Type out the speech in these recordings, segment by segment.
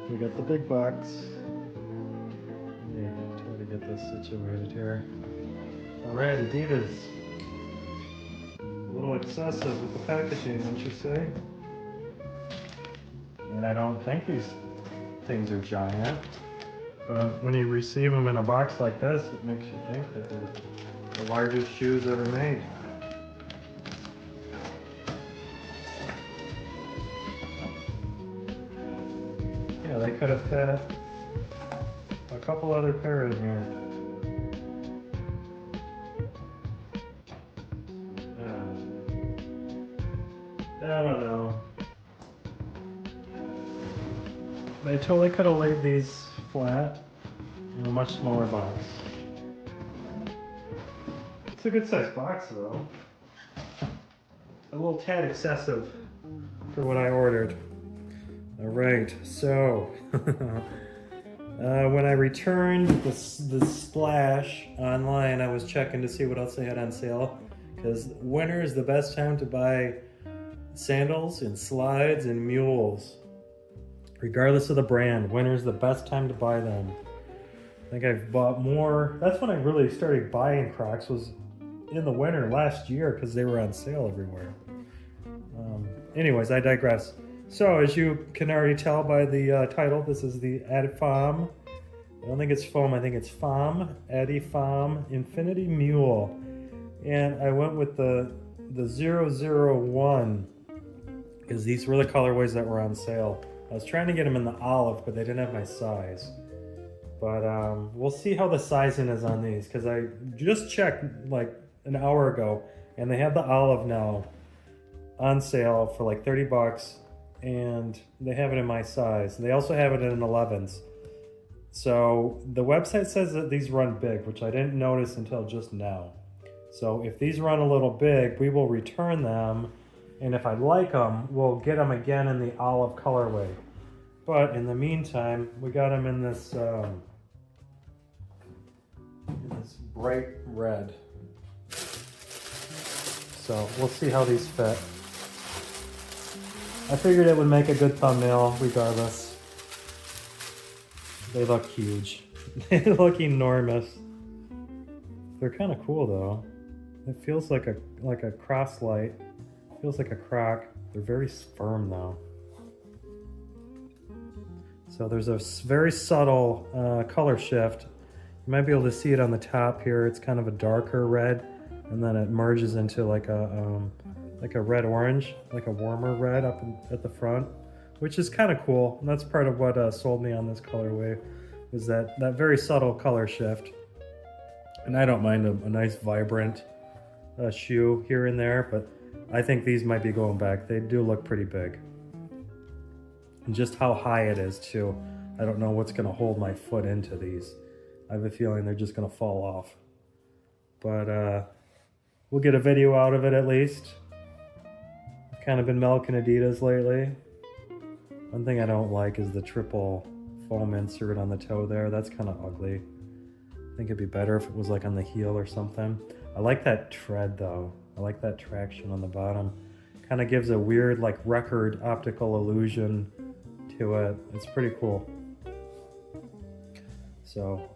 We got the big box. Yeah, try to get this situated here. Alright, Adidas. A little excessive with the packaging, don't you say? And I don't think these things are giant. But when you receive them in a box like this, it makes you think that they're the largest shoes ever made. Yeah, they could have fit a couple other pairs in here. I don't know. They totally could have laid these flat in a much smaller box. It's a good sized box though. A little tad excessive for what I ordered. Alright, so when I returned the Splash online, I was checking to see what else they had on sale, because winter is the best time to buy sandals and slides and mules. Regardless of the brand, winter is the best time to buy them. I think I've bought more. That's when I really started buying Crocs, was in the winter last year, because they were on sale everywhere. Anyways, I digress. So, as you can already tell by the title, this is the Addifom. I don't think it's foam, I think it's FOM. Addifom IIInfinity Mule. And I went with the 001, because these were the colorways that were on sale. I was trying to get them in the olive, but they didn't have my size. But we'll see how the sizing is on these, because I just checked like an hour ago, and they have the olive now on sale for like 30 bucks, and they have it in my size. They also have it in 11s. So the website says that these run big, which I didn't notice until just now. So if these run a little big, we will return them, and if I like them, we'll get them again in the olive colorway. But in the meantime, we got them in this bright red. So we'll see how these fit. I figured it would make a good thumbnail regardless. They look huge. They look enormous. They're kind of cool though. It feels like a cross light. Feels like a Croc. They're very firm though. So there's a very subtle color shift. You might be able to see it on the top here. It's kind of a darker red, and then it merges into like a red orange, like a warmer red up at the front, which is kind of cool. And that's part of what sold me on this colorway, was that very subtle color shift. And I don't mind a nice vibrant shoe here and there, but I think these might be going back. They do look pretty big. And just how high it is too. I don't know what's gonna hold my foot into these. I have a feeling they're just gonna fall off. But we'll get a video out of it at least. I've kind of been milking Adidas lately. One thing I don't like is the triple foam insert on the toe there. That's kind of ugly. I think it'd be better if it was like on the heel or something. I like that tread though. I like that traction on the bottom. Kind of gives a weird like record optical illusion to it. It's pretty cool. So,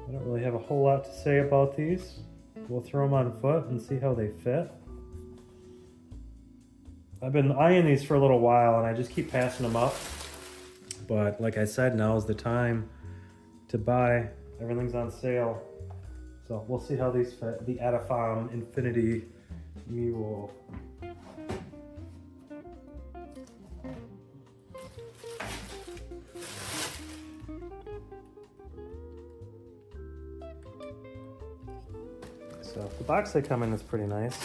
I don't really have a whole lot to say about these. We'll throw them on foot and see how they fit. I've been eyeing these for a little while and I just keep passing them up. But like I said, now is the time to buy. Everything's on sale. So we'll see how these fit. The Addifom IIInfinity Mule. So the box they come in is pretty nice.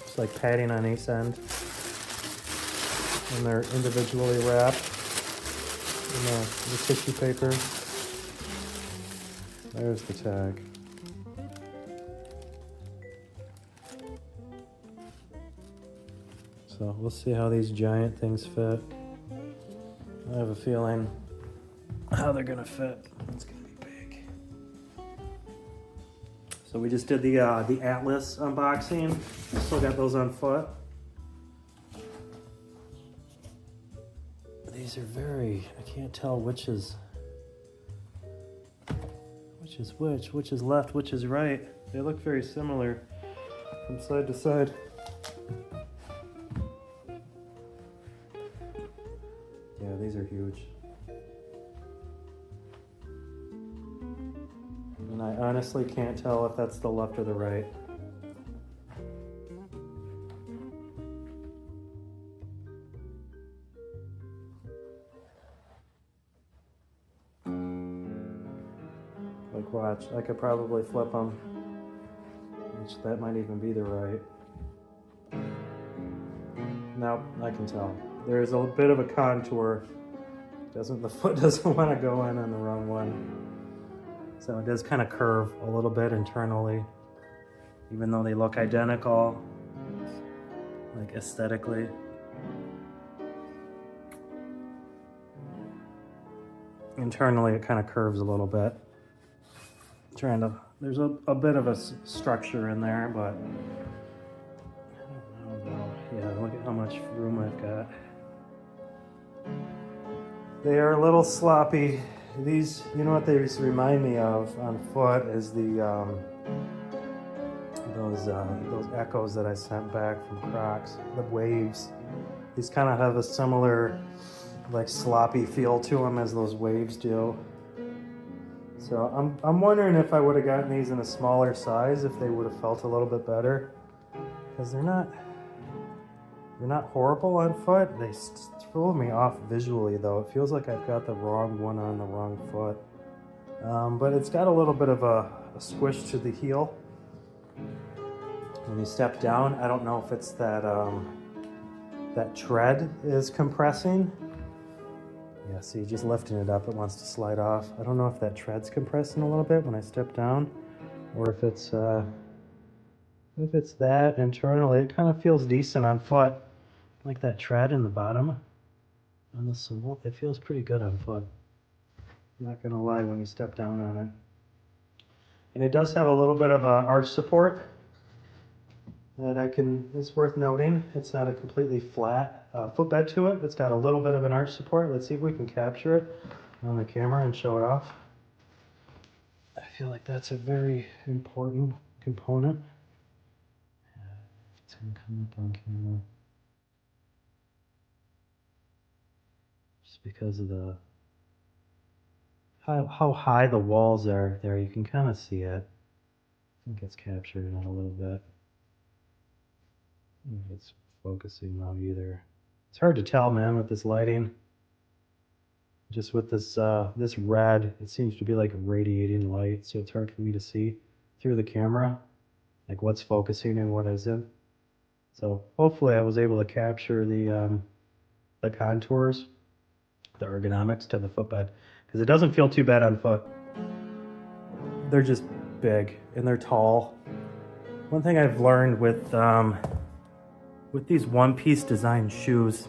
It's like padding on each end. And they're individually wrapped in the tissue paper. There's the tag. So we'll see how these giant things fit. I have a feeling how they're gonna fit. It's gonna be big. So we just did the Atlas unboxing. Still got those on foot. These are I can't tell which is which is left, which is right. They look very similar from side to side. Yeah, these are huge. And I honestly can't tell if that's the left or the right. Like, watch, I could probably flip them, which that might even be the right. Nope, I can tell. There's a bit of a contour. The foot doesn't want to go in on the wrong one. So it does kind of curve a little bit internally, even though they look identical, like aesthetically. Internally, it kind of curves a little bit. There's a bit of a structure in there, but I don't know. Yeah, look at how much room I've got. They are a little sloppy. These, you know what they remind me of on foot is those echoes that I sent back from Crocs, the waves. These kind of have a similar, like, sloppy feel to them as those waves do. So I'm wondering if I would have gotten these in a smaller size, if they would have felt a little bit better, because they're not horrible on foot. They throw me off visually, though. It feels like I've got the wrong one on the wrong foot. But it's got a little bit of a squish to the heel. When you step down, I don't know if it's that tread is compressing. Yeah, see, just lifting it up, it wants to slide off. I don't know if that tread's compressing a little bit when I step down, or if it's that internally. It kind of feels decent on foot, like that tread in the bottom on the sole. It feels pretty good on foot. I'm not gonna lie when you step down on it. And it does have a little bit of arch support that it's worth noting. It's not a completely flat footbed to it. It's got a little bit of an arch support. Let's see if we can capture it on the camera and show it off. I feel like that's a very important component. It's gonna come up on camera. Just because of how high the walls are there, you can kind of see it. I think it's captured in it a little bit. I don't know if it's focusing now either. It's hard to tell, man, with this lighting. Just with this red, it seems to be like a radiating light, so it's hard for me to see through the camera, like what's focusing and what isn't. So hopefully I was able to capture the contours, the ergonomics to the footbed, because it doesn't feel too bad on foot. They're just big and they're tall. One thing I've learned with these one-piece design shoes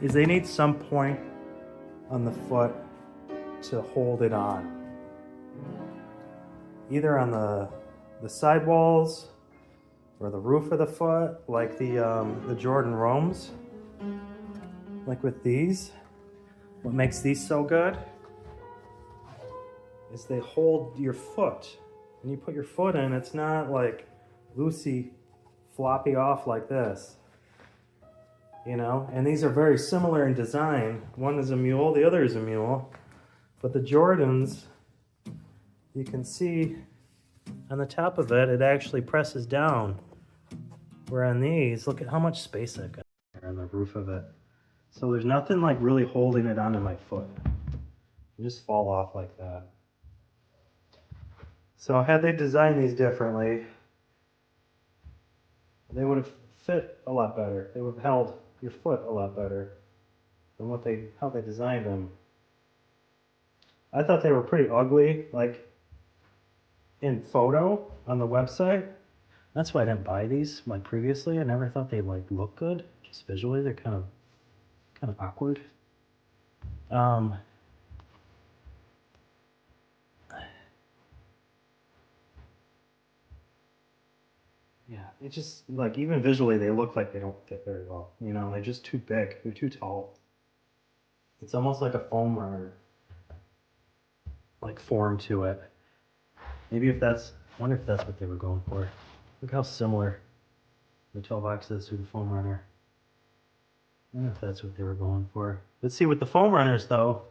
is they need some point on the foot to hold it on. Either on the sidewalls or the roof of the foot, like the Jordan Roams. Like with these, what makes these so good is they hold your foot. When you put your foot in, it's not like loosey, floppy off like this. You know, and these are very similar in design. One is a mule, the other is a mule. But the Jordans, you can see on the top of it, it actually presses down. Where on these, look at how much space I've got there on the roof of it. So there's nothing like really holding it onto my foot. You just fall off like that. So had they designed these differently, they would have fit a lot better. They would have held your foot a lot better than how they designed them. I thought they were pretty ugly, like in photo on the website. That's why I didn't buy these like previously. I never thought they like look good. Just visually, they're kind of awkward. it just, like, even visually, they look like they don't fit very well. You know, they're just too big. They're too tall. It's almost like a foam runner, like, form to it. Maybe if that's, I wonder if that's what they were going for. Look how similar the 12X is to the foam runner. I wonder if that's what they were going for. Let's see, with the foam runners, though,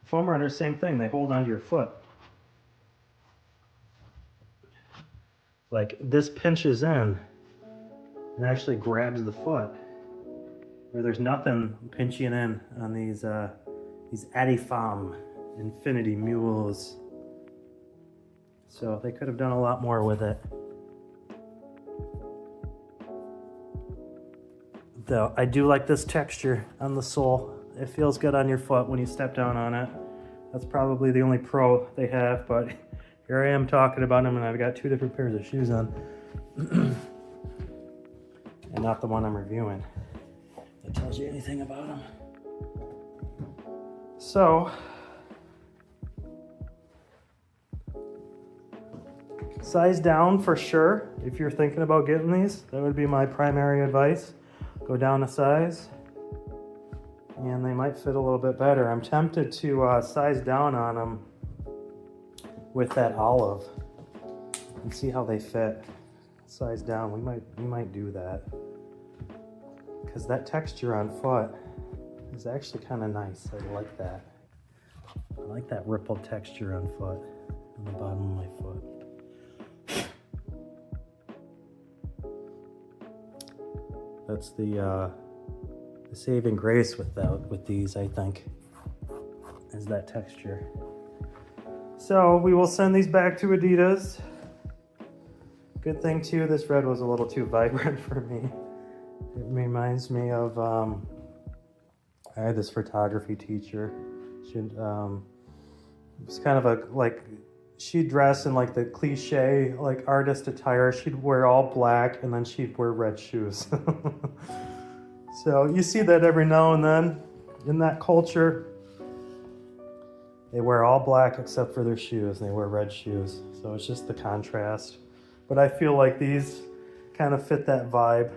foam runners, same thing. They hold onto your foot. Like, this pinches in and actually grabs the foot. Where there's nothing pinching in on these Adifom IIInfinity Mules. So they could have done a lot more with it. Though I do like this texture on the sole. It feels good on your foot when you step down on it. That's probably the only pro they have, but here I am talking about them and I've got two different pairs of shoes on. And not the one I'm reviewing. That tells you anything about them. So, size down for sure. If you're thinking about getting these, that would be my primary advice. Go down a size and they might fit a little bit better. I'm tempted to size down on them with that olive and see how they fit. Size down, we might do that. Because that texture on foot is actually kind of nice. I like that. I like that rippled texture on foot, on the bottom of my foot. That's the saving grace with these, I think, is that texture. So we will send these back to Adidas. Good thing too, this red was a little too vibrant for me. It reminds me of, I had this photography teacher. It was kind of she'd dress in like the cliche, like artist attire. She'd wear all black and then she'd wear red shoes. So you see that every now and then in that culture. They wear all black except for their shoes. They wear red shoes. So it's just the contrast. But I feel like these kind of fit that vibe.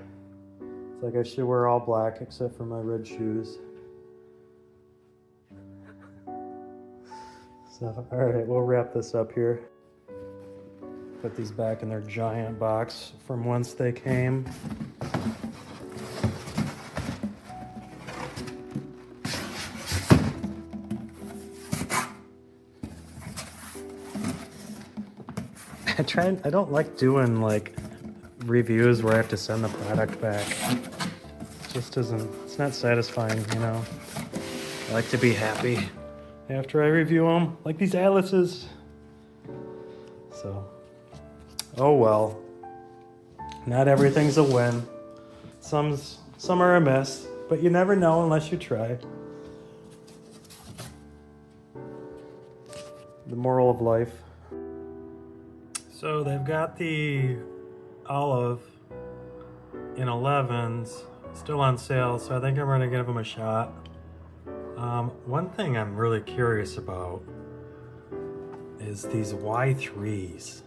It's like I should wear all black except for my red shoes. So, all right, we'll wrap this up here. Put these back in their giant box from whence they came. I don't like doing like reviews where I have to send the product back. It just doesn't, it's not satisfying, you know. I like to be happy after I review them, like these atlases. So, oh well. Not everything's a win. Some are a miss, but you never know unless you try. The moral of life. So they've got the olive in 11s still on sale, so I think I'm gonna give them a shot. One thing I'm really curious about is these Y3s.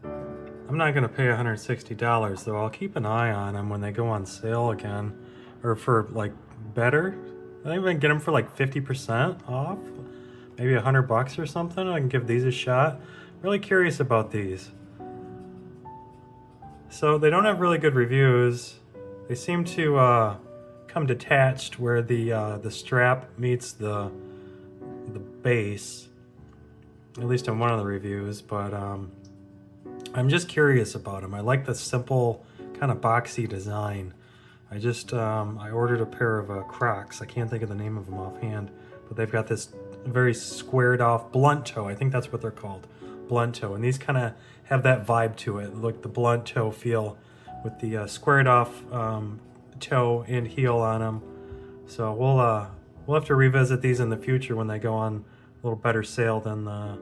I'm not gonna pay $160 though. I'll keep an eye on them when they go on sale again, or for like better. I think I can get them for like 50% off, maybe $100 or something. I can give these a shot. Really curious about these. So they don't have really good reviews. They seem to come detached where the strap meets the base, at least in one of the reviews. But I'm just curious about them. I like the simple kind of boxy design. I ordered a pair of Crocs. I can't think of the name of them offhand, but they've got this very squared off blunt toe. I think that's what they're called. Blunt toe, and these kind of have that vibe to it, like the blunt toe feel with the squared off toe and heel on them. So we'll have to revisit these in the future when they go on a little better sale than the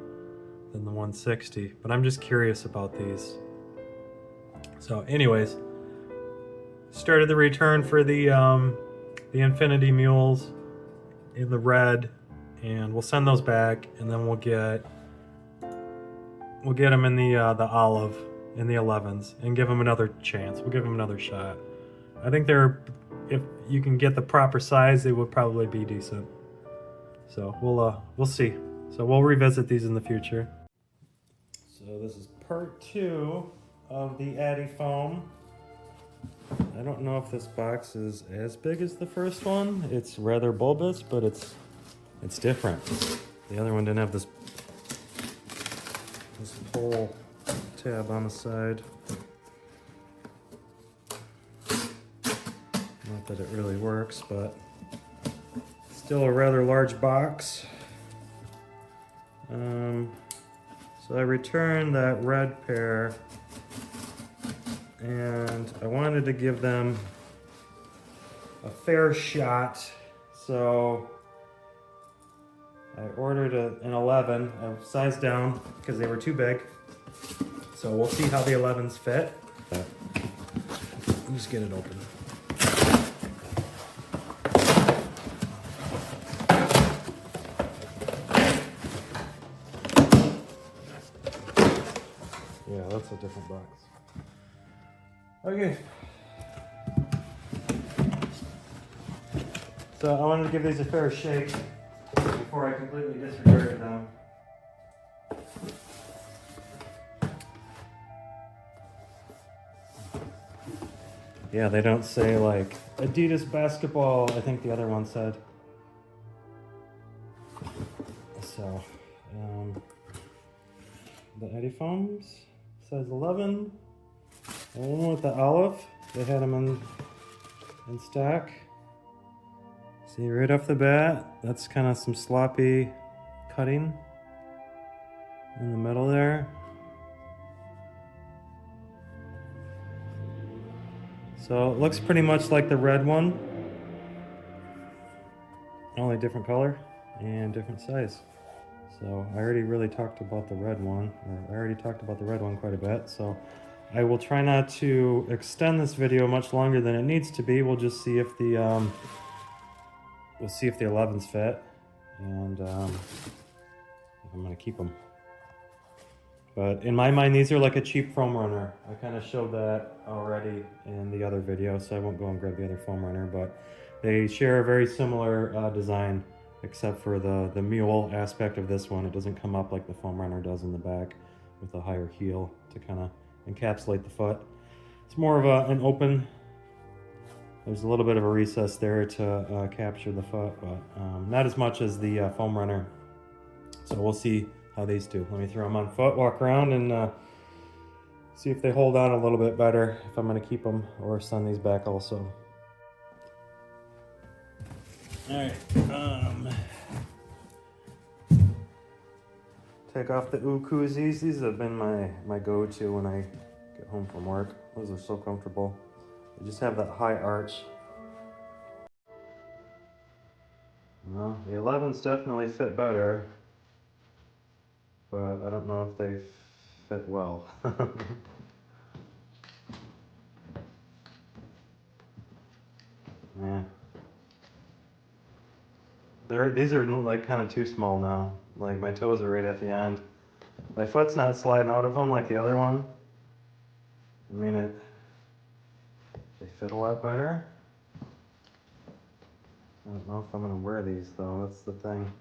160. But I'm just curious about these. So anyways, started the return for the Infinity Mules in the red, and we'll send those back, and then we'll get them in the olive in the 11s and give them another chance. We'll give them another shot. I think if you can get the proper size, they would probably be decent. So we'll see. So we'll revisit these in the future. So this is part 2 of the Addifom. I don't know if this box is as big as the first one. It's rather bulbous, but it's different. The other one didn't have this pull tab on the side. Not that it really works, but still a rather large box. So I returned that red pair, and I wanted to give them a fair shot, so I ordered an 11. I sized down because they were too big. So we'll see how the 11s fit. Let me just get it open. Yeah, that's a different box. Okay. So I wanted to give these a fair shake before I completely disregarded them. Yeah, they don't say like Adidas basketball, I think the other one said. So, the Addifoms, size 11. I don't know with the olive, they had them in stock. See right off the bat, that's kind of some sloppy cutting in the middle there. So it looks pretty much like the red one, only different color and different size. So I already really talked about the red one, quite a bit. So I will try not to extend this video much longer than it needs to be. We'll just see if the 11s fit, and if I'm gonna keep them. But in my mind, these are like a cheap foam runner. I kind of showed that already in the other video, so I won't go and grab the other foam runner, but they share a very similar design, except for the mule aspect of this one. It doesn't come up like the foam runner does in the back with a higher heel to kind of encapsulate the foot. It's more of an open, there's a little bit of a recess there to capture the foot, but not as much as the foam runner. So we'll see how these do. Let me throw them on foot, walk around, and see if they hold on a little bit better, if I'm gonna keep them or send these back also. All right, take off the koozies. These have been my go-to when I get home from work. Those are so comfortable. They just have that high arch. Well, the 11s definitely fit better, but I don't know if they fit well. Yeah. These are like kind of too small now. Like my toes are right at the end. My foot's not sliding out of them like the other one. I mean, they fit a lot better. I don't know if I'm gonna wear these though, that's the thing.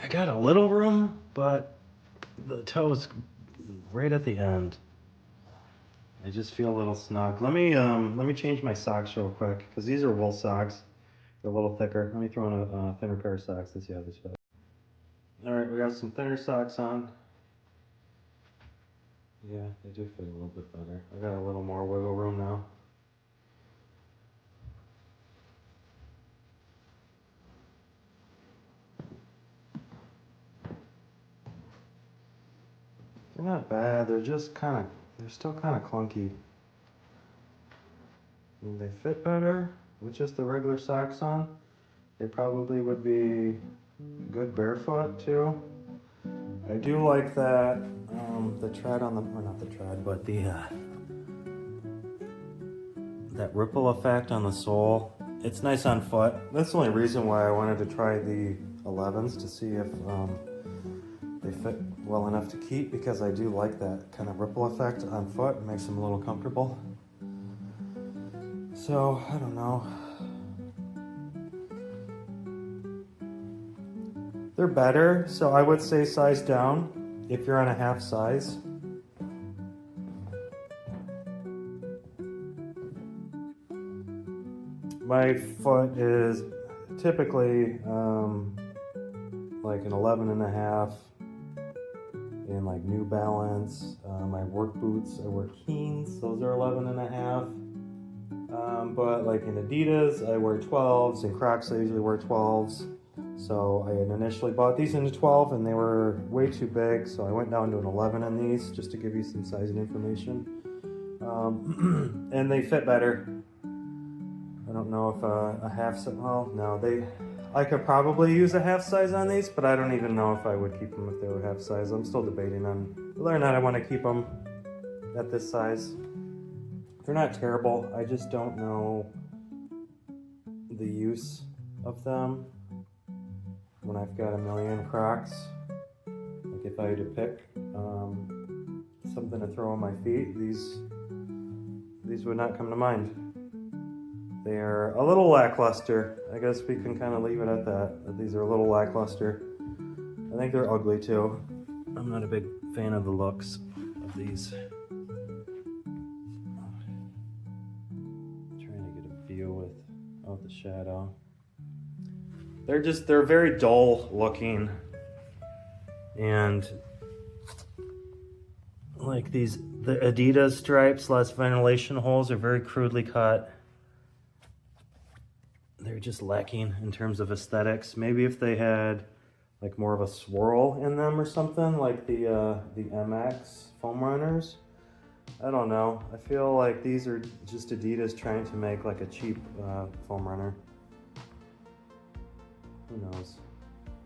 I got a little room, but the toe's right at the end. I just feel a little snug. Let me change my socks real quick, because these are wool socks. They're a little thicker. Let me throw in a thinner pair of socks to see how this fits. Alright, we got some thinner socks on. Yeah, they do fit a little bit better. I got a little more wiggle room now. They're not bad, they're just they're still kind of clunky. And they fit better with just the regular socks on. They probably would be good barefoot too. I do like that, the tread on the, or not the tread, but the, that ripple effect on the sole It's nice on foot. That's the only reason why I wanted to try the 11s, to see if they fit well enough to keep, because I do like that kind of ripple effect on foot. It makes them a little comfortable. So, I don't know. They're better, so I would say size down if you're on a half size. My foot is typically like an 11 and a half in like New Balance. My work boots, I wear Keens, those are 11 and a half. But like in Adidas, I wear 12s, and Crocs, I usually wear 12s. So I had initially bought these into 12 and they were way too big, so I went down to an 11 on these, just to give you some sizing information. And they fit better. I don't know if a half size, well, no, I could probably use a half size on these, but I don't even know if I would keep them if they were half size. I'm still debating on whether or not I want to keep them at this size. They're not terrible, I just don't know the use of them when I've got a million Crocs. Like if I had to pick something to throw on my feet, these would not come to mind. They are a little lackluster. I guess we can kind of leave it at that. These are a little lackluster. I think they're ugly too. I'm not a big fan of the looks of these. I'm trying to get a view without the shadow. They're very dull looking. And like the Adidas stripes, less ventilation holes, are very crudely cut. They're just lacking in terms of aesthetics. Maybe if they had like more of a swirl in them or something, like the MX foam runners. I don't know. I feel like these are just Adidas trying to make like a cheap foam runner. Who knows?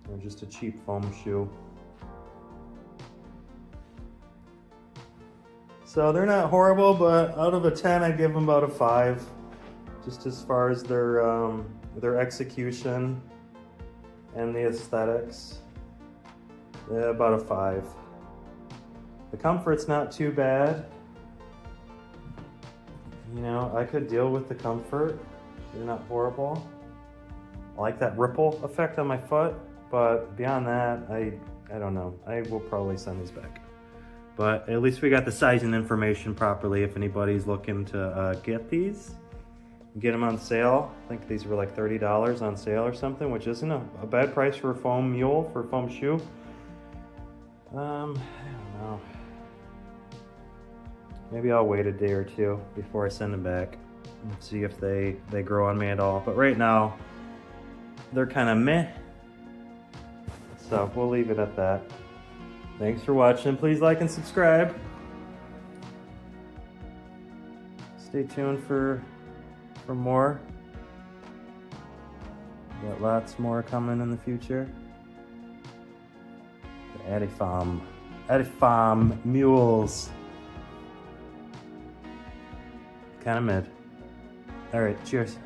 Or just a cheap foam shoe. So they're not horrible, but out of a 10, I'd give them about a 5. Just as far as their execution and the aesthetics. Yeah, about a 5. The comfort's not too bad. You know, I could deal with the comfort. They're not horrible. I like that ripple effect on my foot, but beyond that, I don't know. I will probably send these back. But at least we got the sizing information properly if anybody's looking to get these. Get them on sale. I think these were like $30 on sale or something, which isn't a bad price for a foam mule, for a foam shoe. I don't know. Maybe I'll wait a day or two before I send them back and see if they grow on me at all. But right now, they're kind of meh. So we'll leave it at that. Thanks for watching. Please like and subscribe. Stay tuned for more. Got lots more coming in the future. The Adifom Mules. Kind of mid. All right, cheers.